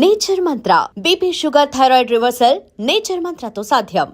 Nature Mantra BP sugar thyroid reversal nature మంత్రతో సాధ్యం.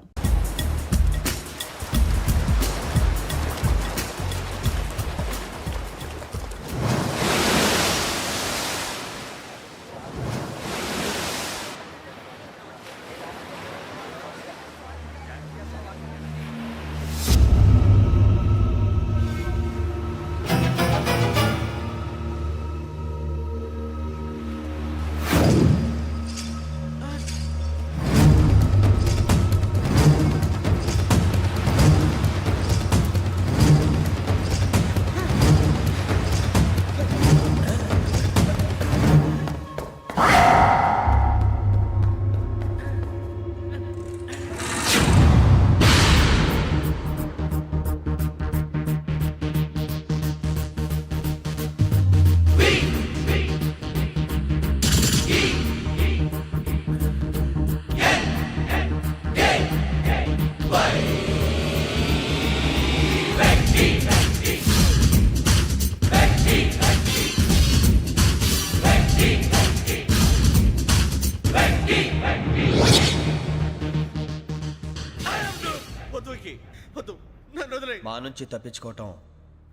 మా నుంచి తప్పించుకోవటం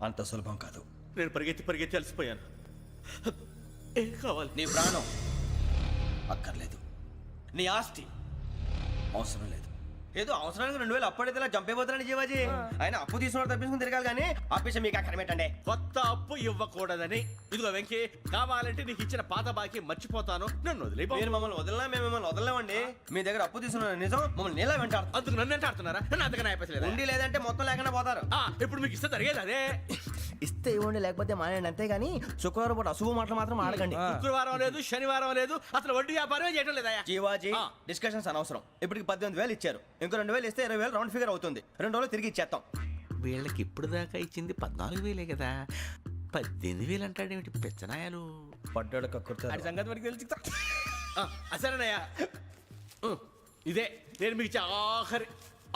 అంత సులభం కాదు. నేను పరిగెత్తి అలసిపోయాను. ఏం కావాలి? నీ ప్రాణం అక్కర్లేదు, నీ ఆస్తి అవసరం లేదు. ఏదో అవసరానికి 2000 అప్పటిలా చంపేపోతారని జీవాజీ. ఆయన అప్పు తీసుకున్న తప్పించుకుని తిరగాలి కానీ ఆపేసి మీకు అక్కడ పెట్టండి. కొత్త అప్పు ఇవ్వకూడదని. ఇదిగో వెంకీ, కావాలంటే నీకు ఇచ్చిన పాత బాకీ మర్చిపోతాను, నన్ను వదిలే. మీరు మమ్మల్ని వదిలినా మేము మిమ్మల్ని వదలలేమండి. మీ దగ్గర అప్పు తీసుకున్న నిజం మమ్మల్ని నీలా వెంటాడు. అందుకు నన్ను ఎంత ఆడుతున్నారా? నన్ను అంతగా నాయపసలేదు. ఉండి లేదంటే మొత్తం లేకుండా పోతారు. ఇప్పుడు మీకు ఇస్తే జరిగేది అదే. ఇస్తే ఇవ్వండి, లేకపోతే మానేయండి, అంతేగాని శుక్రవారం పూట అశుభ మాటలు మాత్రం ఆడకండి. శుక్రవారం లేదు, శనివారం లేదు, అసలు వడ్డీ వ్యాపారం చేయడం లేదా? జీవాజీ, డిస్కషన్స్ అనవసరం. ఇప్పటికి 18,000 ఇచ్చారు, ఇంకో 2,000 ఇస్తే 20,000 రౌండ్ ఫిగర్ అవుతుంది. 2 రోజులు తిరిగి ఇచ్చేస్తాం. వీళ్ళకి ఇప్పుడు దాకా ఇచ్చింది 14,000 కదా, 18,000 అంటాడేమిటి పెచ్చనాయాలు? పడ్డాడు కక్కుర్తాడు. సంగతి వరకు తెలిసి అసలేనయ్యా, ఇదే నేను మీకు ఇచ్చే ఆఖరి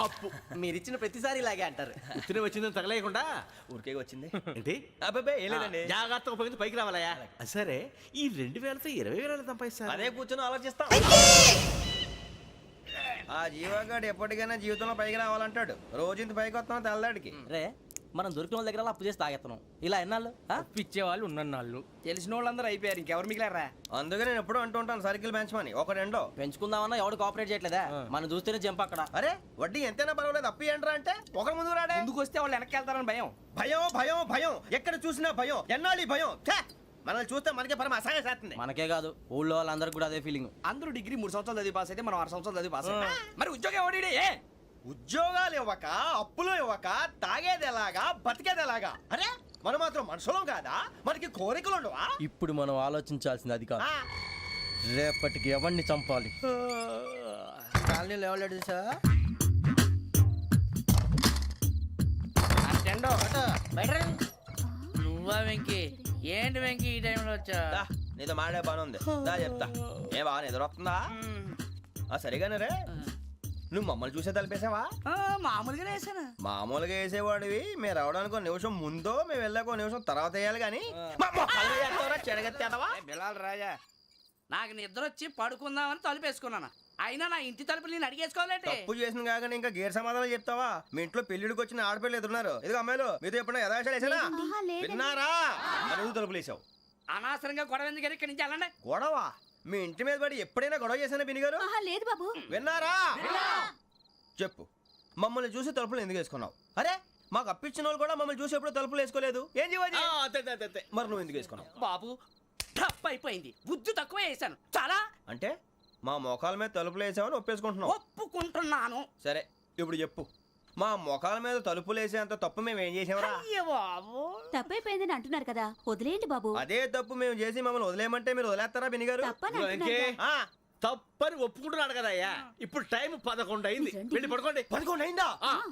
అప్పు. మీరు ఇచ్చిన ప్రతిసారి ఇలాగే అంటారు. ఇతనే వచ్చిందని తగలేయకుండా ఊరికే వచ్చింది ఏంటి? అబ్బాయి ఏం లేదండి, జాగ్రత్తగా ఉపయోగించి పైకి రావాలయ్యా. సరే, ఈ 2,000తో 20,000 సంపాదిస్తారు. అదే కూర్చొని ఆలోచిస్తాం. ఆ జీవగాడు ఎప్పటికైనా జీవితంలో పైకి రావాలంటాడు. రోజు ఇంత పైకి వస్తాం తెల్లడికి. రే, మనం దొరికిన వాళ్ళ దగ్గర అప్పు చేసి తాగెత్తనం. ఇలా ఎన్నాళ్ళు పిచ్చే వాళ్ళు ఉన్నన్నాళ్ళు తెలిసిన వాళ్ళందరూ అయిపోయారు, ఇంకెవరు మిగిలారా? అందుకే నేను ఎప్పుడూ అంటూ ఉంటాను, సర్కిల్ బెంచ్ మని ఒక రెండో పెంచుకుందామన్నా ఎవడు కోఆపరేట్ చేయట్లేదా? మనం చూస్తేనే జంప్ అక్కడ. అరే వడ్డీ ఎంతైనా పర్వాలేదు, అప్పు ఏంట్రా అంటే ఒక ముందు రాడే. ముందుకు వస్తే వాళ్ళు వెనక్కి వెళ్తారని భయం. భయం భయం భయం, ఎక్కడ చూసినా భయం. ఎన్నాళ్ళు భయం? మనల్ని చూస్తే మనకే పరమ అసహాయం చేస్తుంది. మనకే కాదు, ఊళ్ళో వాళ్ళందరికీ కూడా అదే ఫీలింగ్. అందరూ డిగ్రీ 3 సంవత్సరాలు చదివి పాస్ అయితే మనం 6 సంవత్సరాలు చదివి పాస్ అయ్యాం. మరి ఉద్యోగం ఎవడి? ఉద్యోగాలు ఇవ్వక, అప్పులు ఇవ్వక, తాగేది ఎలాగా, బతికేది ఎలాగా? అరే మనం మాత్రం మనుషులం కాదా? మనకి కోరికలు ఉండవా? ఇప్పుడు మనం ఆలోచించాల్సింది అది కాదు, రేపటికి ఎవరిని చంపాలి. కాలనీలో ఎవరు సార్? నువ్వా వెంకీ? ఏంటి వెంకీ ఈ టైంలో వచ్చా? నీతో మాడే పని ఉంది, దా చెప్తా. ఏ బాగా నిద్రొస్తుందా? సరిగానే రే, నువ్వు మమ్మల్ని చూసే తలిపేసావా? మామూలుగానే వేసాను. మామూలుగా వేసేవాడివి. మేము రావడానికి 1 నిమిషం ముందో, మేము వెళ్ళాక 1 నిమిషం తర్వాత వేయాలి కానీ బిలాల్ రాజా, నాకు నిద్ర వచ్చి పడుకుందామని తలుపేసుకున్నాను. అయినా నా ఇంటి తలుపులు నేను అడిగేసుకోవాలంటే తప్పు చేసిన కాక ఇంకా గేర్ సమాధానం చెప్తావా? మీ ఇంట్లో పెళ్లిడికి వచ్చిన ఆడపిల్లలు ఎదురున్నారు. ఇదిగో అమ్మాయిలు, మీతో ఎప్పుడైనా యథాశాలు వేసానా? విన్నారా? అడుగు తలుపులు వేసావు. అనవసరంగా గొడవ ఎందుకు ఇక్కడి నుంచి వెళ్ళండి. గొడవ? మీ ఇంటి మీద పడి ఎప్పుడైనా గొడవ చేశానా బినిగారు? లేదు బాబు. విన్నారా? చెప్పు, మమ్మల్ని చూసి తలుపులు ఎందుకు వేసుకున్నావు? అరే మాకు అప్పించిన వాళ్ళు కూడా మమ్మల్ని చూసి ఎప్పుడు తలుపులు వేసుకోలేదు. ఏం చేయాలి? మరి నువ్వు ఎందుకు వేసుకున్నావు? బాబు టప్ అయిపోయింది, బుద్ధి తక్కువ వేసాను చాలా. అంటే మా మొఖాల మీద తలుపులు వేసామని ఒప్పేసుకుంటున్నావు? ఒప్పుకుంటున్నాను. సరే ఇప్పుడు చెప్పు, మా మొఖాల మీద తలుపులు వేసేంత తప్పు మేము ఏం చేసామరా? బాబు తప్పైపోయిందని అంటున్నారు కదా, వదిలేయండి బాబు. అదే తప్పు మేము చేసి మమ్మల్ని వదిలేయమంటే మీరు వదిలేస్తారా బినిగారు? తప్పని ఒప్పుకుంటున్నాడు కదా అయ్యా. ఇప్పుడు టైం 11 అయింది, వెళ్ళి పడుకోండి. 11 అయిందా?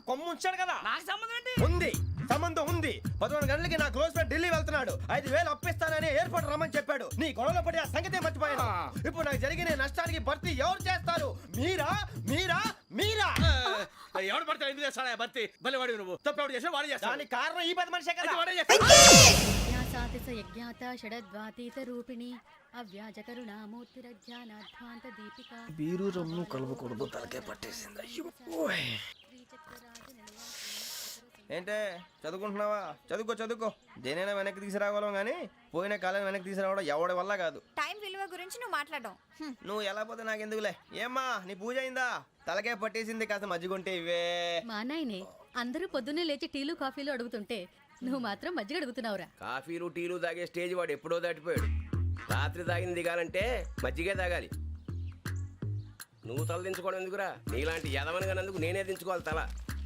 కొమ్ము ఉంచాడు కదా. నాకు సంబంధం ఏంటి? ఉంది, సంబంధం ఉంది. 11 గంటలకి నా క్లోజ్ ఫ్రెండ్ ఢిల్లీ వెళ్తున్నాడు. 5,000 అప్పిస్తానని ఎయిర్పోర్ట్ రమ్మని చెప్పాడు. నీ గొడవలో పడి ఆ సంగతే మర్చిపోయాను. ఇప్పుడు నాకు జరిగిన నష్టానికి భర్తీ ఎవరు చేస్తారు? మీరా మీరా మీరా? ఎవడు పడితే ఎందుకు చేస్తాడా భర్తీ? మళ్ళీ వాడి నువ్వు తప్పు ఎవడు చేసా? వాడు చేస్తా. దానికి కారణం ఈ 10 మనిషే కదా. వాడే చేస్తా. సాతి స యజ్ఞాత షడద్వాతీత రూపిణి అవ్యాజ కరుణామూర్తిరజ్ఞానాధ్వాంత దీపిక బీరు రమ్ము కలుపుకూడదు తలకే పట్టేసింది ఏంటే చదువుకుంటున్నావా? చదువుకో దేనైనా వెనక్కి తీసుకురావాలం కానీ పోయిన కాలం వెనక్కి తీసుకురావడం ఎవడి వల్ల కాదు. టైం విలువ గురించి నువ్వు మాట్లాడడం నువ్వు ఎలా పోతే నాకు ఎందుకులే. ఏమ్మా నీ పూజ అయిందా? తలకే పట్టేసింది, కాస్త మజ్జిగుంటే ఇవే. మా నాయనే అందరూ పొద్దున్నే లేచి టీలు కాఫీలు అడుగుతుంటే నువ్వు మాత్రం మజ్జిగ అడుగుతున్నావురా. కాఫీలు టీలు తాగే స్టేజ్ వాడు ఎప్పుడో దాటిపోయాడు. రాత్రి తాగింది దిగాలంటే మజ్జిగే తాగాలి. నువ్వు తల దించుకోవడం ఎందుకురా? నీలాంటి యదవనగానందుకు నేనే దించుకోవాలి తల.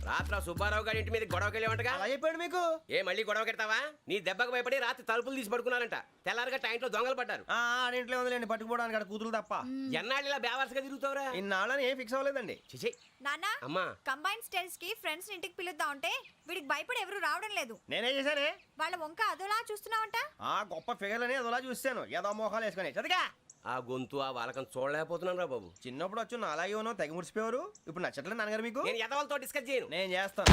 రాత్రి సుబ్బారావు గారి ఇంటి మీద గొడవకి వెళ్ళేవంటగా. అలా చెప్పాడు మీకు? ఏ మళ్ళీ గొడవ కెడతావా? నీ దెబ్బకు భయపడి రాత్రి తలుపులు తీసి పడుకున్నారంట. తెల్లారగా టైంట్లో దొంగలు పడ్డారు. ఆడింట్లో ఉందిలేండి, పట్టుకుపోవడానికి అక్కడ కూతురు తప్ప. ఎన్నాళ్ళు ఇలా బేవర్స్గా తిరుగుతావురా? ఇన్నాళ్ళని ఏం ఫిక్స్ అవ్వలేదండి. చిచి నాన్న అమ్మా, కంబైన్ స్టైల్స్ కి ఫ్రెండ్స్ ఇంటికి పిలుద్దాం అంటే వీడికి భయపడి ఎవరు రావడం లేదు. నేనే చేశానే. వాళ్ళ వంక అదోలా చూస్తున్నావంట. ఆ గొప్ప ఫిగర్లని అదోలా చూస్తాను, ఏదో మోహాలు వేసుకొని. చదిగా ఆ గొంతు ఆ వాలకం చూడలేకపోతున్నాను రా బాబు. చిన్నప్పుడు వచ్చి నా అలాగే ఉన్నావు, తెగ ముడిచిపోయారు. ఇప్పుడు నచ్చట్లేదు నాన్నగారు మీకు? నేను యదవలతో డిస్కస్ చేయను. నేను చేస్తాను.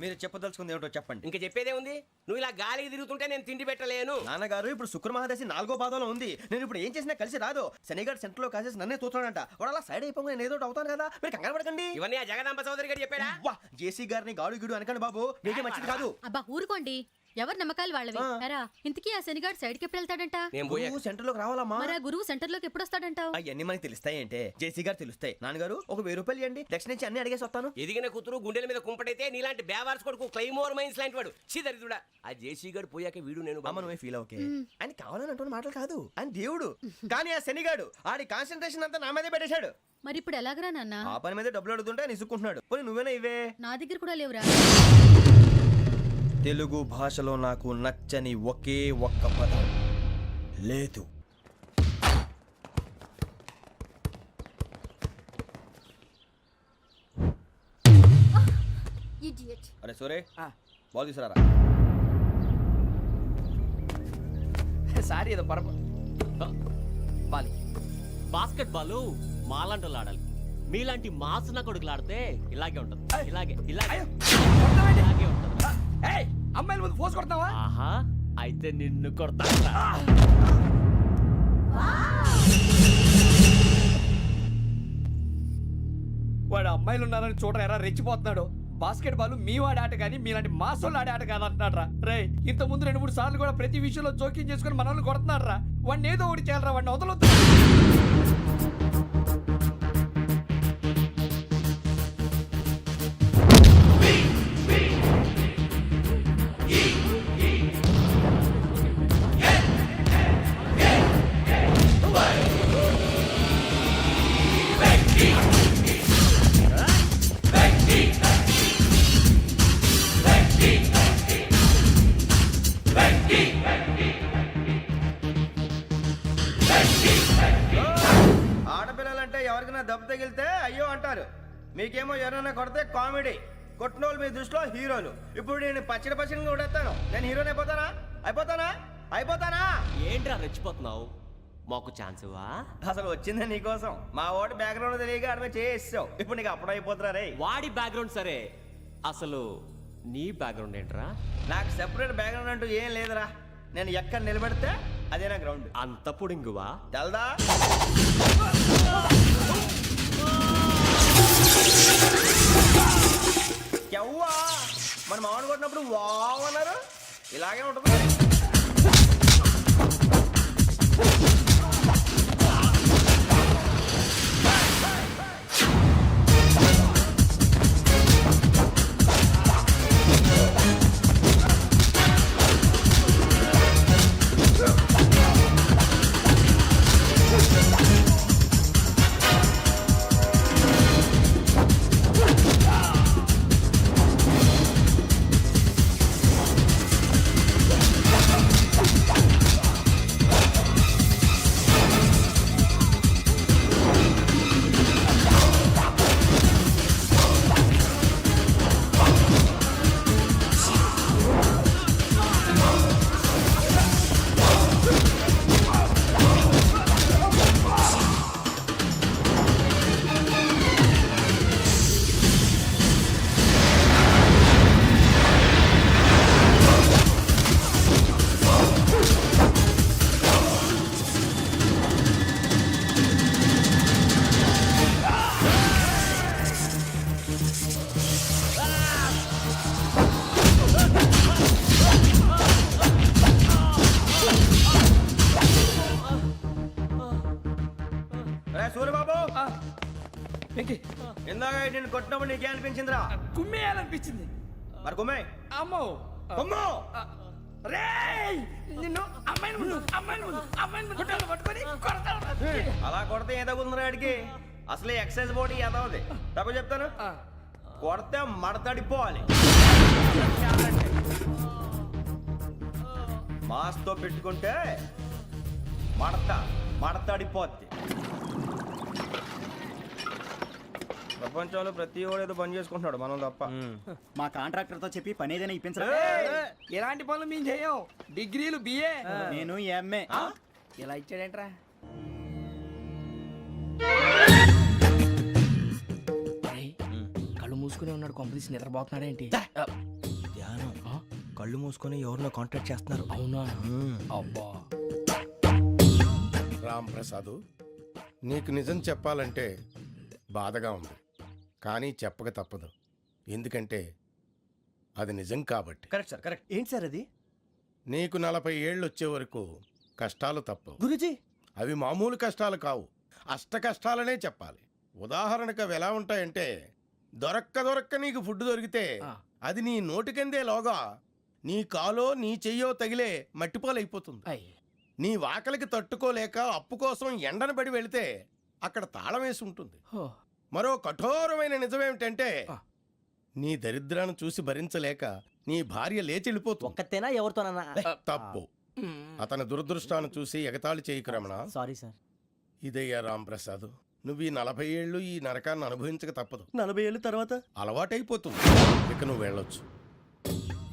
మీరు చెప్పదలుచుకుంది ఏమిటో చెప్పండి. ఇంకా చెప్పేదే ఉంది. నువ్వు ఇలా గాలికి తిరుగుతుంటే నేను తిండి పెట్టలేను. నాన్నగారు ఇప్పుడు శుక్ర మహాదశి 4వ పాదంలో ఉంది. నేను ఇప్పుడు ఏం చేసినా కలిసి రాదు. శనిగారు సెంటర్ లో కాసేసి నన్నే చూస్తాడంట. వాడు అలా సైడ్ అయిపోయి నేను ఏదో ఒకటి అవుతాను కదా, మీరు కంగారు పడకండి. ఇవన్నీ ఆ జగదాంబ చౌదరి గారు చెప్పాడా? వా జేసీ గారిని గాడు గిడు అనకండి బాబు, మీకే మంచిది కాదు. అబ్బా ఊరుకోండి, ఎవరి నమ్మకాలు వాళ్ళవి. ఎరా ఇంతకీ ఆ శనిగాడు సైడ్కి ఎప్పుడు వెళ్తాడంట? నేను పోయా. నువ్వు సెంటర్ లోకి రావాలమ్మా. మరి ఆ గురువు సెంటర్ లోకి ఎప్పుడు వస్తాడంటావు? అవన్నీ మనకి తెలుస్తాయి అంటే జేసీ గారు తెలుస్తాయి. నాన్నగారు ఒక 1000 రూపాయలు ఇవ్వండి, దక్షిణ నుంచి అన్ని అడిగేసి వస్తాను. ఎదిగిన కూతురు గుండెల మీద కుంపటైతే నీలాంటి బేవార్స్ కొడుకు క్లైమోర్ మైన్స్ లాంటి వాడు దరిద్రుడా. ఆ జేసీ గారు పోయాక వీడు నేను అమ్మ నువ్వే ఫీల్ ఓకే. ఆయన కావాలని అంటున్న మాటలు కాదు, ఆయన దేవుడు. కానీ ఆ శనిగాడు ఆడి కాన్సన్ట్రేషన్ అంతా నా మీదే పెట్టేశాడు. మరి ఇప్పుడు ఎలాగరా నాన్న? ఆ పని మీద డబ్బులు అడుగుతుంటే నిసుక్కుంటున్నాడు. పోనీ నువ్వేనా ఇవే? నా దగ్గర కూడా లేవురా. తెలుగు భాషలో నాకు నచ్చని ఒకే ఒక్క పదం లేదు. అరే సోరే బాల్ తీసుకురారా. సారీ ఏదో పరప బాలి. బాస్కెట్ బాల్ మాలాంటి ఆడాలి. మీలాంటి మాసన కొడుకులు ఆడితే ఇలాగే ఉంటుంది. ఇలాగే ఉంటుంది. అమ్మాయిల ముందు ఫోర్స్ కొడతావా? ఆహా, అయితే నిన్ను కొడతా. వాడు అమ్మాయిలు ఉన్నారని చూడరా ఎరా రెచ్చిపోతున్నాడు. బాస్కెట్ బాల్ మీ వాడి ఆట కానీ మీలాంటి మాసోళ్ళు ఆడే ఆట కాదు అంటున్నాడు రా. రే ఇంత ముందు 2-3 సార్లు కూడా ప్రతి విషయంలో జోక్యం చేసుకుని మన వాళ్ళు కొడుతున్నాడు రా. వాడిని ఏదో ఒకటి చేయాలరా, వాడిని వదలొద్దు. ఆడపిల్లలంటే ఎవరికైనా దెబ్బ తగిలితే అయ్యో అంటారు, మీకేమో ఎవరైనా కొడితే కామెడీ. కొట్టిన వాళ్ళు మీ దృష్టిలో హీరోలు. ఇప్పుడు నేను పచ్చడిగా కొడేస్తాను, నేను హీరోని అయిపోతానా? ఏంట్రా రెచ్చిపోతున్నావు? మాకు ఛాన్స్ ఇవ్వా? అసలు వచ్చిందే నీకోసం. మా ఓటు బ్యాక్గ్రౌండ్ తెలియక ఆడమే చేసావు. ఇప్పుడు నీకు అప్పుడు అయిపోతున్నా రే. వాడి బ్యాక్గ్రౌండ్ సరే, అసలు నీ బ్యాక్గ్రౌండ్ ఏంట్రా? నాకు సెపరేట్ బ్యాక్గ్రౌండ్ అంటూ ఏం లేదురా. నేను ఎక్కడ నిలబెడితే అదే నా గ్రౌండ్. అంత పుడింగువా? తెల్దా? ఎవ్వా మన మామిడి కొట్టినప్పుడు వావ్ అన్నారు, ఇలాగే ఉంటుంది. సూర్యబాబు ఆ, వెంకీ ఇందాక నేను కొట్టినప్పుడు నీకే అనిపించిందిరా? కుమ్మేయాలనిపించింది. మరి కొమ్మే అమ్మో కొమ్ము. రేయ్ నిన్ను అమ్మాయిని గుడ్డలు పట్టుకొని కొడతాను. అలా కొడితే ఏ తగులుందిరా ఆడికి? అసలే ఎక్సైజ్ బాడీ ఏదవుది తక్కువ చెప్తాను. కొడితే మడతడిపోవాలి. మాస్తో పెట్టుకుంటే మడతడిపోద్ది. ప్రపంచంలో ప్రతి వాడు ఏదో పని చేసుకుంటున్నాడు, మనం తప్ప. మా కాంట్రాక్టర్ తో చెప్పి పని ఏదైనా ఇప్పించరా? ఎలాంటి పనులు మేము చేయం. డిగ్రీలు బిఏ. నేను ఎంఏ. ఇలా ఇచ్చాడేంట్రా? కళ్ళు మూసుకునే ఉన్నాడు, కొంపదీసి నిద్రపోతున్నాడేంటి? ధ్యానం. కళ్ళు మూసుకొని ఎవరినో కాంటాక్ట్ చేస్తున్నారు. అవునా? అబ్బా రామ్ ప్రసాద్, నీకు నిజం చెప్పాలంటే బాధగా ఉంది, కానీ చెప్పక తప్పదు. ఎందుకంటే అది నిజం కాబట్టి. Correct sir, correct. ఏంటి సార్ అది? నీకు 40 ఏళ్ళు వచ్చే వరకు కష్టాలు తప్పవు. గురుజీ అవి మామూలు కష్టాలు కావు, అష్ట కష్టాలనే చెప్పాలి. ఉదాహరణకు అవి ఎలా ఉంటాయంటే, దొరక్క నీకు ఫుడ్ దొరికితే అది నీ నోటికందే లోగా నీ కాలో నీ చెయ్యో తగిలే మట్టిపాలైపోతుంది. నీ వాకలికి తట్టుకోలేక అప్పు కోసం ఎండను పడి వెళితే అక్కడ తాళం వేసి ఉంటుంది. మరో కఠోరమైన నిజమేమిటంటే, నీ దరిద్రాన్ని చూసి భరించలేక నీ భార్య లేచి వెళ్ళిపోతుంది. ఒక్కతేనా ఎవరితోనన్నా? తప్పు. అతని దురదృష్టాన్ని చూసి ఎగతాళి చేయకు రమణ. Sorry sir. ఇదయ్యా రాంప్రసాద్, నువ్వు ఈ 40 ఏళ్ళు ఈ నరకాన్ని అనుభవించక తప్పదు. 40 ఏళ్ళ తర్వాత అలవాటైపోతుంది. ఇక నువ్వు వెళ్ళొచ్చు.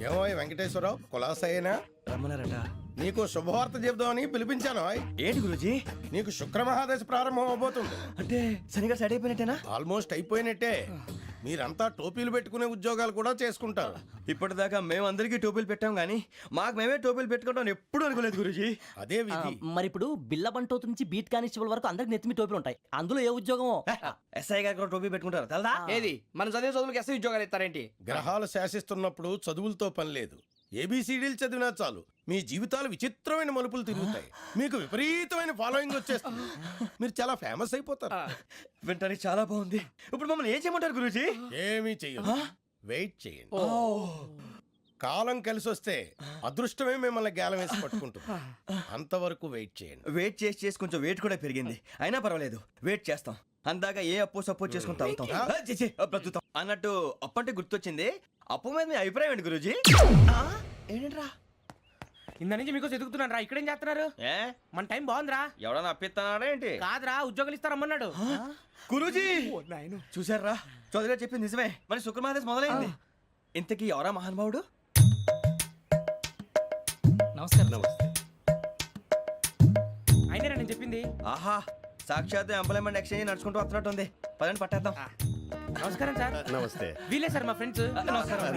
ఏమో వెంకటేశ్వరరావు, కులాసైనా రమ్మన్నారట. నీకు శుభవార్త చెబుదామని పిలిపించాను. ఏంటి గురూజీ? నీకు శుక్రమహాదశ ప్రారంభం అవబోతుంది. అంటే శనిగా సెట్ అయిపోయినట్టేనా? ఆల్మోస్ట్ అయిపోయినట్టే. మీరంతా టోపీలు పెట్టుకునే ఉద్యోగాలు కూడా చేసుకుంటారు. ఇప్పటిదాకా మేమందరికీ టోపీలు పెట్టాం కానీ మాకు మేమే టోపీలు పెట్టుకుంటాం ఎప్పుడు అనుకోలేదు గురూజీ. అదే విధి. మరి ఇప్పుడు బిల్ల బంటోతు నుంచి బీట్ కానిస్టేబుల్ వరకు అందరికి నెత్తిమి టోపీలు ఉంటాయి. అందులో ఏ ఉద్యోగమో? ఎస్ఐ గారు కూడా టోపీ పెట్టుకుంటారు తెలదా? ఏది మన చదివే చదువులకు ఎస్ఐ ఉద్యోగాలు ఇస్తారేంటి? గ్రహాలు శాసిస్తున్నప్పుడు చదువులతో పని లేదు. ఏబిసిడీలు చదివినా చాలు మీ జీవితాలు విచిత్రమైన మలుపులు తిరుగుతాయి. మీకు విపరీతమైన ఫాలోయింగ్ వచ్చేస్తుంది. మీరు చాలా ఫేమస్ అయిపోతారు. వింటానికి చాలా బాగుంది. ఇప్పుడు మమ్మల్ని ఏం చేయమంటారు గురూజీ? ఏమీ చెయ్యదు, వెయిట్ చేయండి. కాలం కలిసి వస్తే అదృష్టమే మిమ్మల్ని గేలం వేసి పట్టుకుంటుంది. అంతవరకు వెయిట్ చేయండి. వెయిట్ చేసి కొంచెం వెయిట్ కూడా పెరిగింది. అయినా పర్వాలేదు, వెయిట్ చేస్తాం. అందాక ఏ అప్పు సపోర్ట్ చేసుకుని తాగుతాం, బ్రతుకుతాం అన్నట్టు. అప్పు అంటే గుర్తొచ్చింది, అప్పు మీద మీ అభిప్రాయం ఏంటి గురూజీ? ఏంటరా ఇంత నుంచి మీకు ఎదుగుతున్నాను రా. ఇక్కడేం చేస్తున్నారు? ఏ మన టైం బాగుందిరా. ఎవడన్నా అప్పిస్తున్నాడా ఏంటి? కాదురా, ఉద్యోగాలు ఇస్తారమ్మన్నాడు. గురూజీ చూసారా, చౌదరిగా చెప్పింది నిజమే. మరి శుక్రమాదేశ్ మొదలైంది. ఇంతకీ ఎవరా మహానుభావుడు? నమస్కారం. అయినా నేను చెప్పింది. ఆహా, సాక్షాత్ ఎంప్లాయ్మెంట్ ఎక్స్చేంజ్ నడుచుకుంటూ వస్తున్నట్టు ఉంది. పదండి పట్టేద్దాం. నమస్కారం సార్. నమస్తే. వీలే సార్ మా ఫ్రెండ్స్.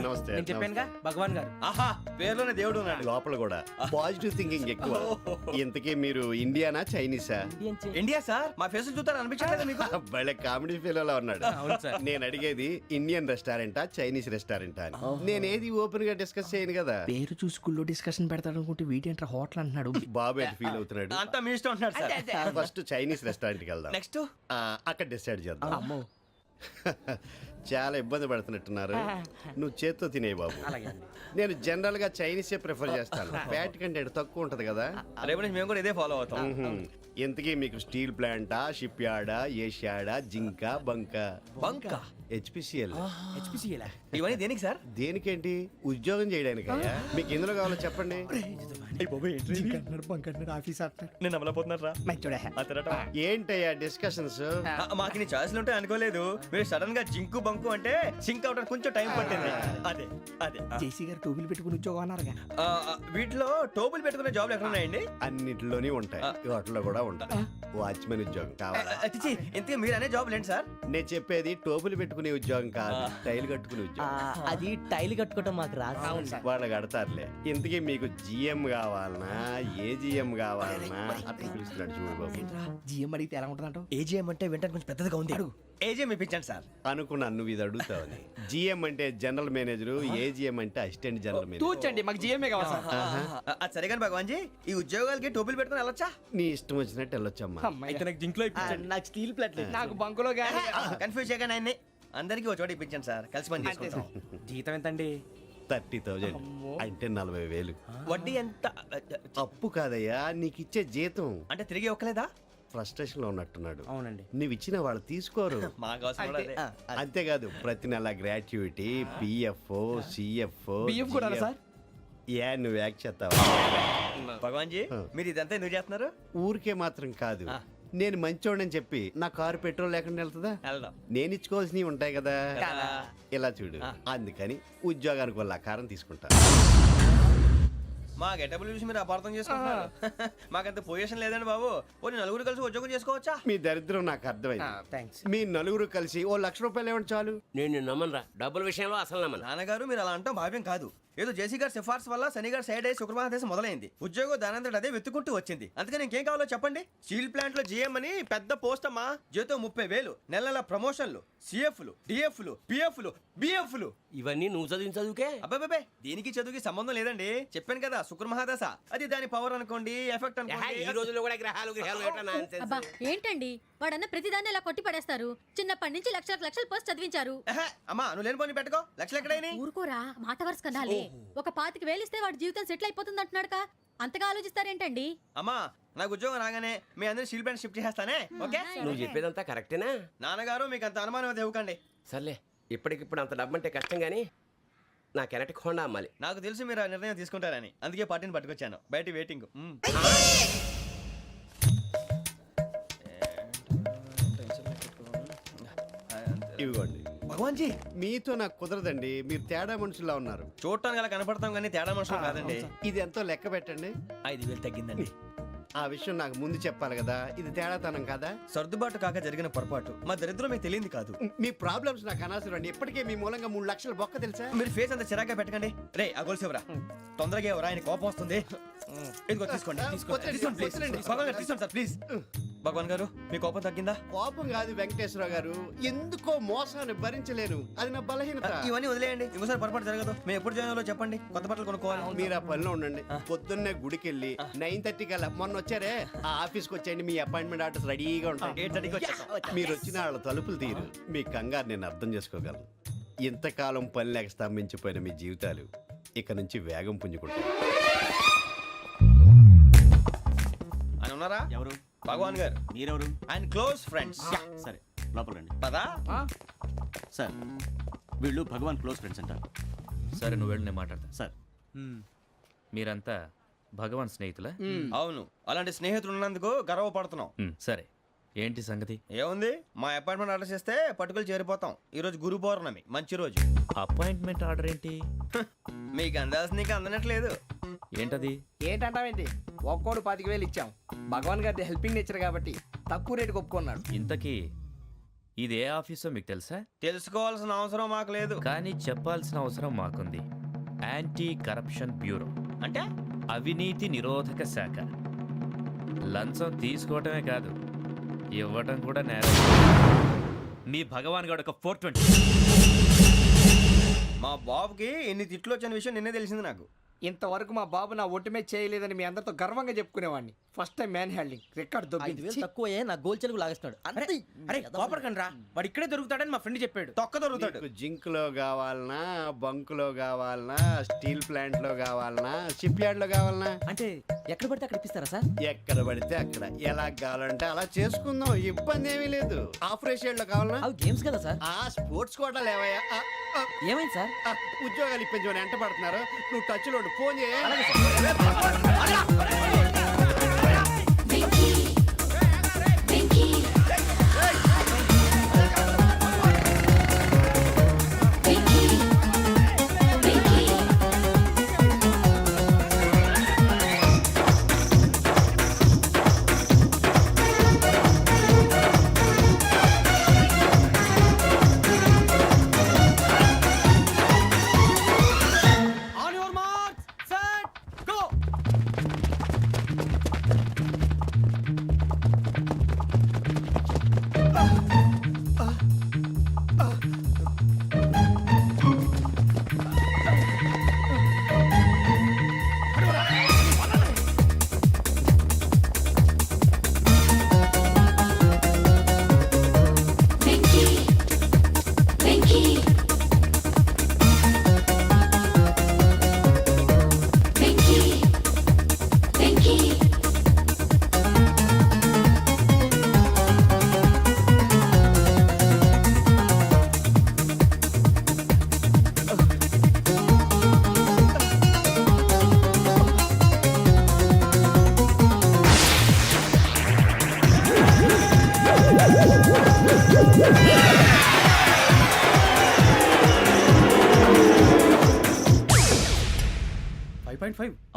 నమస్తే. నేను చెప్పానుగా భగవాన్ గారు. ఆహా, పేర్లోనే దేవుడు ఉన్నాడు. లోపల కూడా పాజిటివ్ థింకింగ్ ఎక్కువ. ఇంతకీ మీరు ఇండియానా చైనీసా? India sir. మా ఫేస్ చూస్తారు అనిపించలేదు మీకు? భలే కామెడీ ఫీల్ ఉన్నాడు. అవును సార్. నేను అడిగేది ఇండియన్ రెస్టారెంటా చైనీస్ రెస్టారెంటా అని. నేనేది ఓపెన్ గా డిస్కస్ చేయను కదా. పేరు చూసి స్కూల్లో డిస్కషన్ పెడతాడు అనుకుంటే వీటేంట్రా హోటల్ అంటున్నాడు. బాబు ఎట్ ఫీల్ అవుతున్నాడు. అంతా మీ ఇష్టం ఉంటున్నాడు సార్. ఫస్ట్ చైనీస్ రెస్టారెంట్ కి వెళ్దాం. నెక్స్ట్ అక్కడ డిసైడ్ చేద్దాం. చాలా ఇబ్బంది పడుతున్నట్టున్నారు. నువ్వు చేత్తో తినే బాబు. నేను జనరల్ గా చైనీసే ప్రిఫర్ చేస్తాను. ఫ్యాట్ కంటెంట్ తక్కువ ఉంటది కదా. రేపు నుంచి మేము కూడా ఇదే ఫాలో అవుతాం. ఇంతకీ మీకు స్టీల్ ప్లాంటా, షిప్ యార్డా, ఏషియాడా, జింక, బంక, హెచ్పిసిఎల్. ఇవన్నీ దేనికి సార్? దేనికేంటి? ఉద్యోగం చేయడానికి. మీకు ఎందులో కావాలో చెప్పండి. నేను అమలపోతున్నారా? ఏంటయ్యా డిస్కషన్స్? మాకు నీ ఛాయిస్లు ఉంటాయి అనుకోలేదు. మీరు సడన్ గా జింకు బంకు అంటే సింక్ అవడానికి కొంచెం టైం పట్టింది. అదే అదే జేసీ గారు టోపీలు పెట్టుకుని ఉద్యోగం అన్నారుగా. వీటిలో టోపులు పెట్టుకునే జాబ్లు ఎక్కడ ఉన్నాయండి? అన్నిటిలోనే ఉంటాయి, వాటిలో కూడా ఉంటాయి. వాచ్మెన్ ఉద్యోగం కావాలా? ఇంతకీ మీరు అనే జాబ్ ఏంటి సార్? నేను చెప్పేది టోపులు పెట్టుకునే ఉద్యోగం కాదు, టైల్ కట్టుకునే ఉద్యోగం. అది టైల్ కట్టుకోవటం మాకు రాదు. వాళ్ళు కడతారులే. ఇంతకీ మీకు జిఎం కావాలా కావాలనా ఏజిఎం కావాలనా అట్లా పిలుస్తున్నాడు చూడు బాబు. జిఎం అడిగితే ఎలా ఉంటుందంట? ఏజీఎం అంటే వింటానికి కొంచెం పెద్దదిగా ఉంది. ఏజీఎం ఇప్పించండి సార్. అనుకున్నాను నువ్వు ఇది అడుగుతావని. జిఎం అంటే జనరల్ మేనేజర్, ఏజిఎం అంటే అసిస్టెంట్ జనరల్ మేనేజర్. తూచండి, మాకు జిఎంఏ కావాలి సార్. అది సరే కానీ భగవాన్ జీ, ఈ ఉద్యోగాలకి టోపీలు పెట్టుకుని వెళ్ళొచ్చా? నీ ఇష్టం వచ్చినట్టు వెళ్ళొచ్చమ్మా. అమ్మాయి. నాకు జింక్లో నాకు స్టీల్ ప్లేట్ నాకు బంకులో గానీ కన్ఫ్యూజ్ చేయగానే ఆయన్ని అందరికీ ఒక చోట ఇప్పించండి సార్, కలిసి పని చేసుకుంటాం. జీతం ఎంతండి? 30,000 అంటే 40,000. వడ్డీ ఎంత? అప్పు కాదయ్యా, నీకు ఇచ్చే జీతం. అంటే తిరిగి ఒక్కలేదా? ఫ్రస్ట్రేషన్ లో ఉన్నట్టున్నాడు. అవునండి. నువ్వు ఇచ్చిన వాళ్ళు తీసుకోరు. మాకు అవసరం కూడా అదే. అంతేకాదు ప్రతి నెల గ్రాట్యుటీ, పిఎఫ్, సిఎఫ్. బియ్యం కూడా సార్? ఏ నువ్వు యాక్ట్ చేస్తావా? భగవాన్ జీ, మీరు ఇదంతా ఎందుకు చేస్తున్నారు? ఊరికే మాత్రం కాదు, నేను మంచోడని చెప్పి నా కారు పెట్రోల్ లేకుండా వెళ్తుందా? వెళ్దాం. నేను ఇచ్చుకోవాల్సినవి ఉంటాయి కదా. కదా. ఇలా చూడు, అందుకని ఉద్యోగానికి వాళ్ళ ఆకారం తీసుకుంటా. మా గెటబుల్ చూసి మీరు అపార్థం చేసుకుంటున్నారు. మాకంత పొజిషన్ లేదండి బాబు. పోనీ నలుగురు కలిసి ఉద్యోగం చేసుకోవచ్చా? మీ దరిద్రం నాకు అర్థమైంది. థ్యాంక్స్. మీ నలుగురు కలిసి ఓ ₹1,00,000 ఇవ్వండి చాలు. నేను నమ్మనరా, డబ్బుల విషయంలో అసలు నమ్మను. నాన్నగారు మీరు అలా అంటాం భావ్యం కాదు. ఏదో జేసీ గారి సిఫార్సు వల్ల శని గారు సైడ్ అయ్యి శుక్రవారం దేశం మొదలైంది. ఉద్యోగం దానంతటి అదే వెతుకుంటూ వచ్చింది. అందుకని ఇంకేం కావాలో చెప్పండి. స్టీల్ ప్లాంట్ లో జీఎం అని పెద్ద పోస్ట్ అమ్మా. జీతం 30,000, నెల నెల ప్రమోషన్లు, సిఎఫ్లు, డిఎఫ్లు, పిఎఫ్లు, బిఎఫ్లు. ఇవన్నీ నువ్వు చదివిన చదువుకే. అబ్బాబే, దీనికి చదువుకి సంబంధం లేదండి. చెప్పాను కదా, శుక్ర మహాదశ. అది దాని పవర్ అనుకోండి, ఎఫెక్ట్ ఈ అనుకోండి. రోజుల్లో కూడా గ్రహాలు ఏటా nonsense. అబ్బా ఏంటండి వాడన్న ప్రతిదాన్ని ఇలా కొట్టి పడేస్తారు. చిన్నప్పటి నుంచి లక్షల పోస్ట్ చదివించారు. ఎహె, అమ్మా నువ్వు లేని పోనీ పెట్టుకో. లక్షలు ఎక్కడైనా ఊరుకోరా, మాట వరుస కనాలే. ఒక 25,000 ఇస్తే వాడి జీవితం సెటిల్ అయిపోతుంది అంటున్నాడుగా. అంతగా ఆలోచిస్తారేంటండి? అమ్మా నాకు ఉద్యోగం రాగానే మీ అందరినీ స్టీల్ ప్లాంట్ షిఫ్ట్ చేస్తానే. ఓకే? నువ్వు చెప్పేదంతా కరెక్టేనా? నాన్నగారు మీకు అంత అనుమానం అయితే ఇవ్వకండి. సర్లే, ఇప్పటికిప్పుడు అంత డబ్బు అంటే కష్టం కానీ నా కెనటిక్ హోండా అమ్మాలి. నాకు తెలుసు మీరు ఆ నిర్ణయం తీసుకుంటారని, అందుకే పార్టీని పట్టుకొచ్చాను. బయట వెయిటింగ్. ఇవ్వండి. భగవాన్ జీ, మీతో నాకు కుదరదండి, మీరు తేడా మనుషుల్లా ఉన్నారు. చూడటానికి అలా కనపడతాం కానీ తేడా మనుషులు కాదండి. ఇది ఎంతో లెక్క పెట్టండి. 5,000 తగ్గిందండి. ఆ విషయం నాకు ముందు చెప్పాలి కదా, ఇది తేడాతనం కదా. సర్దుబాటు కాక జరిగిన పొరపాటు. మా దరిద్రం మీకు తెలియంది కాదు. మీ ప్రాబ్లమ్స్ నాకు అనవసరం అండి. ఇప్పటికే మీ మూలంగా 3 లక్షల బొక్క తెలుసా. మీరు ఫేస్ అంత చిరాగ్గా పెట్టకండి. రే ఆ గొలుసేవరా, తొందరగా ఎవరా, ఆయన కోపం వస్తుంది. ఇదిగో తీసుకోండి. తీసుకోండి ప్లీజ్. భగవాన్ గారు తీసుకోండి సార్ ప్లీజ్. భగవాన్ గారు మీ కోపం తగ్గిందా? కోపం కాదు వెంకటేశ్వర గారు, ఎందుకో మోసాన్ని భరించలేను, అది నా బలహీనత. ఇవన్నీ వదిలేయండి, ఇంకోసారి పొరపాటు జరగదు. మేము ఎప్పుడు జాయిన్ అవ్వాలో చెప్పండి, కొత్త బట్టలు కొనుక్కోవాలి. మీరు ఆ పనిలో ఉండండి. పొద్దున్నే గుడికి వెళ్ళి 9:30 కల్లా, మొన్న వచ్చారే ఆ ఆఫీస్కి వచ్చేయండి. మీ అపాయింట్మెంట్ ఆర్డర్స్ రెడీగా ఉంటాయి. 8:30కి వచ్చేస్తాం. మీరు వచ్చిన వాళ్ళ తలుపులు తీరు. మీ కంగారు నేను అర్థం చేసుకోగలను. ఇంతకాలం పని లేక స్తంభించిపోయిన మీ జీవితాలు ఇక నుంచి వేగం పుంజుకుంటాయి. ఆయన ఉన్నారా? ఎవరు? భగవాన్ గారు. మీరెవరు? ఆయన క్లోజ్ ఫ్రెండ్స్. సరే, లోపల రండి. పదా? సార్, వీళ్ళు భగవాన్ క్లోజ్ ఫ్రెండ్స్ అంటారు. సరే నువ్వు వెళ్ళి నేను మాట్లాడతా. సార్, మీరంతా భగవాన్ స్నేహితులా? అవును, అలాంటి స్నేహితులు ఉన్నందుకు గర్వపడుతున్నాం. సరే, ఏంటి సంగతి? ఏముంది, మా అపాయింట్మెంట్ ఆర్డర్ చేస్తే పట్టుకులు చేరిపోతాం. ఈ రోజు గురు పౌర్ణమి, మంచి రోజు. అపాయింట్మెంట్ ఆర్డర్ ఏంటి? మీకు అందాల్సిన నీకు అందనట్లేదు. ఏంటది? ఏంటంటావేంటి? ఒక్కోడు 25,000 ఇచ్చాం. భగవాన్ గారి హెల్పింగ్ నేచర్ కాబట్టి తక్కువ రేటుకి ఒప్పుకున్నాడు. ఇంతకీ ఇది ఏ ఆఫీసో మీకు తెలుసా? తెలుసుకోవాల్సిన అవసరం మాకు లేదు. కానీ చెప్పాల్సిన అవసరం మాకుంది. యాంటీ కరప్షన్ బ్యూరో అంటే అవినీతి నిరోధక శాఖ. లంచం తీసుకోవటమే కాదు, ఇవ్వటం కూడా నేరం. మీ భగవాన్ గారు ఒక 420. మా బాబుకి ఎన్ని తిట్లు వచ్చిన విషయం నిన్నే తెలిసింది నాకు. ఇంతవరకు మా బాబు నా ఒట్టుమే చేయలేదని మీ అందరితో గర్వంగా చెప్పుకునేవాడిని. First time man handing record దొబ్బింది. తక్కువ నా గోల్ చెలుగు లాగేస్తున్నాడు. అరే కోపడకండి రా, వాడు ఇక్కడే దొరుకుతాడని మా ఫ్రెండ్ చెప్పాడు. తొక్క దొరుకుతాడు. మీకు జింక్ లో కావాలనా, బంక్ లో కావాలనా, స్టీల్ ప్లాంట్ లో కావాలనా, షిప్ యార్డ్ లో కావాలనా? అంటే ఎక్కడ పడితే అక్కడ ఇప్పిస్తారా సార్? ఎక్కడ పడితే అక్కడ, ఎలా కావాలంటే అలా చేసుకుందాం, ఇబ్బంది ఏమీ లేదు. ఆపరేషన్ లో కావాలనా? అవి గేమ్స్ కదా సార్. ఆ స్పోర్ట్స్ కోటా లేవయ్యా. ఏమైంది సార్? ఉద్యోగాలు ఇప్పించమని ఎంట పడుతున్నారు. నువ్వు టచ్ లో ఫోన్ చేయ. On your marks, set, go.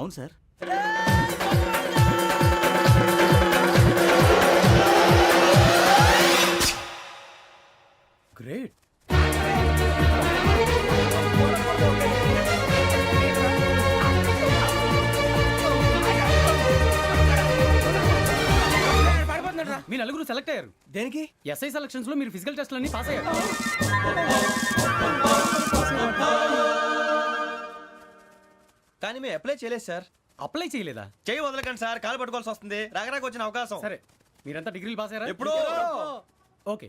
అవును సార్. గ్రేట్. మీ నలుగురు సెలెక్ట్ అయ్యారు. దేనికి? ఎస్ఐ సెలక్షన్స్ లో మీరు ఫిజికల్ టెస్ట్ అన్ని పాస్ అయ్యారు. కానీ మేము అప్లై చేయలేదు సార్. అప్లై చేయలేదా? చేయి వదలకండి సార్, కాలు పట్టుకోవాల్సి వస్తుంది. రాగరాకు వచ్చిన అవకాశం. సరే, మీరంతా డిగ్రీలు పాస్ అయ్యారా? ఎప్పుడో. ఓకే,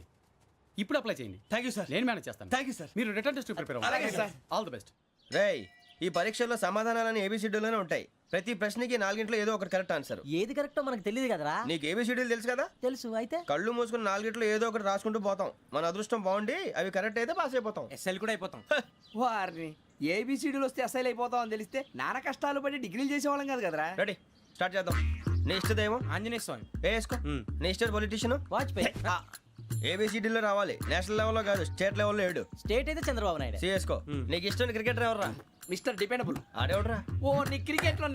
ఇప్పుడు అప్లై చేయండి. Thank you sir. నేను మేనేజ్ చేస్తాను. Thank you sir. మీరు రిటర్న్ టెస్ట్ ప్రిపేర్ అలాగే అవ్వండి. సార్. All the best. రేయ్, ఈ పరీక్షల్లో సమాధానాలని ఏబిసిడ్యూల్లోనే ఉంటాయి. ప్రతి ప్రశ్నకి 4 ఏదో ఒకటి కరెక్ట్ ఆన్సర్. ఏది కరెక్టో మనకు తెలియదు కదరా. నీకు ఏబిసిడ్యూల్ తెలుసు కదా? తెలుసు. అయితే కళ్ళు మూసుకుని 4 ఏదో ఒకటి రాసుకుంటూ పోతాం. మన అదృష్టం బాగుండి అవి కరెక్ట్ అయితే పాస్ అయిపోతాం. ఎస్ఎల్ కూడా అయిపోతాం. వారిని ఏబిసిడీలు వస్తే ఎస్ఐలు అయిపోతాం అని తెలిస్తే నాన్న కష్టాలు పడి డిగ్రీలు చేసేవాళ్ళం కాదు కదరా. రెడీ, స్టార్ట్ చేద్దాం. నీ ఇష్టదేమో ఆంజనేయ స్వామి. వేసుకో. నీ ఇష్ట పొలిటీషియన్ వాజ్పేయి. ఏబిసిడీలో రావాలి. నేషనల్ లెవెల్లో కాదు, స్టేట్ లెవెల్లో 7. స్టేట్ అయితే చంద్రబాబు నాయుడు. సిఎస్కో. నీకు ఇష్టం క్రికెటర్ ఎవర్రా? Mister dependable. ఆడేవడరా? ఓ నీ క్రికెట్ లో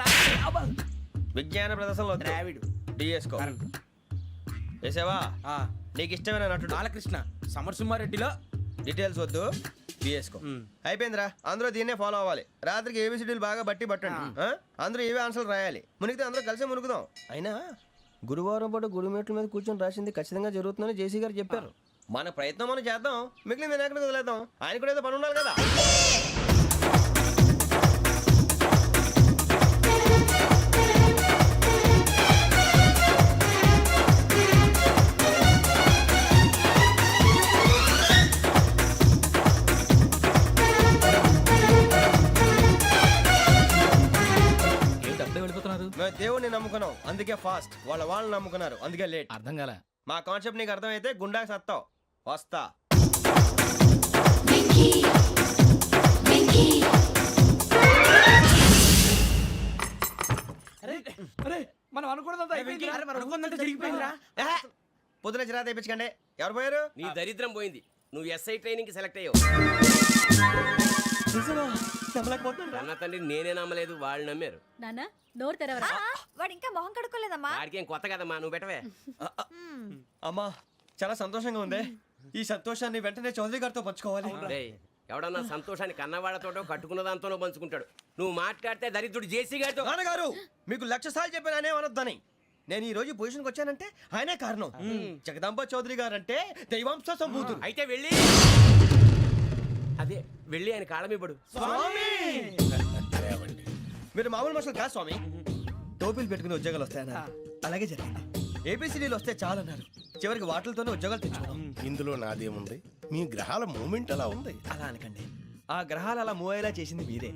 విజ్ఞాన ప్రదర్శనలో ద్రావిడు. డిఎస్కో. వేసావా? నీకు ఇష్టమైన నటుడు? బాలకృష్ణ. సమర్ సుమారెడ్డిలో డీటెయిల్స్ వద్దు, బిఎస్కో. అయిపోయిందిరా. అందరూ దీన్నే ఫాలో అవ్వాలి. రాత్రికి ఏబిసిడీలు బాగా బట్టి పట్టండి. అందరూ ఏవే ఆన్సర్లు రాయాలి. మునిగితే అందరూ కలిసి మునుగుదాం. అయినా గురువారం పాటు గురుమేట్ల మీద కూర్చొని రాసింది ఖచ్చితంగా జరుగుతుందని జేసీ గారు చెప్పారు. మన ప్రయత్నం మనం చేద్దాం, మిగిలింది నేను ఎక్కడికి వదిలేద్దాం. ఆయన కూడా ఏదో పని ఉండాలి కదా. మేము దేవుడిని నమ్ముకున్నాం, అందుకే ఫాస్ట్. వాళ్ళని నమ్ముకున్నారు, అందుకే లేట్. అర్థం కాల. మా కాన్సెప్ట్ నీకు అర్థమైతే గుండాకి సత్తావు. వస్తా. అరే మనం అనుకున్నదంతా జరిగిపోయిందిరా. పొద్దున చిరా తెప్పించకండి. ఎవరు పోయారు? నీ దరిద్రం పోయింది. నువ్వు ఎస్ఐ ట్రైనింగ్ సెలెక్ట్ అయ్యావు. అన్న తండ్రి నేనే నమ్మలేదు, వాళ్ళు నమ్మారు. నాన్న నోరు తెరవరా. వాడు ఇంకా మొహం కడుక్కోలేదమ్మా. వాడికి ఏం కొత్త కదమ్మా, నువ్వు పెట్టవే. అమ్మా, చాలా సంతోషంగా ఉంది. ఈ సంతోషాన్ని వెంటనే చౌదరి గారితో పంచుకోవాలి. డేయ్, ఎవడన్నా సంతోషాన్ని కన్నవాళ్లతోటో కట్టుకున్న దాంతోనో పంచుకుంటాడు. నువ్వు మాట్లాడితే దరిద్రుడు జేసీ గారితో. నాన్నగారు, మీకు 1,00,000 సార్లు చెప్పానే అనొద్దని. నేను ఈ రోజు పొజిషన్కి వచ్చానంటే ఆయనే కారణం. జగదాంబ చౌదరి గారు అంటే దైవాంశ సంభూతుడు. అయితే వెళ్ళి అదే వెళ్ళి ఆయన కాళ్ళమివ్వడు. మీరు మామూలు మనుషులు కాదు స్వామి. టోపీలు పెట్టుకుని ఉద్యోగాలు వస్తాయన్నారు, అలాగే జరిగింది. ఏబిసిడీలు వస్తే చాలన్నారు, చివరికి వాటిలతోనే ఉద్యోగాలు తెచ్చుకున్నాం. ఇందులో నాదేముంది? మీ గ్రహాల మూమెంట్ అలా ఉంది. అలా అనకండి, ఆ గ్రహాలు అలా మూవ్ అయ్యేలా చేసింది మీరే.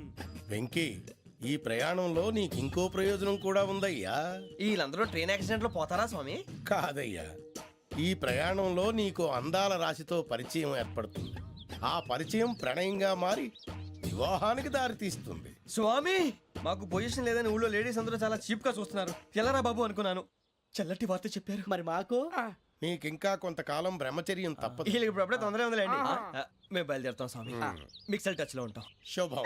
వెంకీ, ఈ ప్రయాణంలో నీకు ఇంకో ప్రయోజనం కూడా ఉందయ్యా. వీళ్ళందరూ ట్రైన్ యాక్సిడెంట్ లో పోతారా స్వామి? కాదయ్యా, ఈ ప్రయాణంలో నీకు అందాల రాశితో పరిచయం ఏర్పడుతుంది. ఆ పరిచయం ప్రణయంగా మారి వివాహానికి దారితీస్తుంది. స్వామి, మాకు పొజిషన్ లేదని ఊళ్ళో లేడీస్ అందరూ చాలా చీప్ గా చూస్తున్నారు. ఎలారా బాబు అనుకున్నాను. చల్లటి వార్త చెప్పారు. మరి మాకు నీకింకా కొంతకాలం బ్రహ్మచర్యం తప్పదు. వీళ్ళకి ఇప్పుడు అప్పుడే తొందరగా ఉందిలేండి. మేము బయలుదేరుతాం స్వామి. మిక్సల్ టచ్ లో ఉంటాం. శుభం.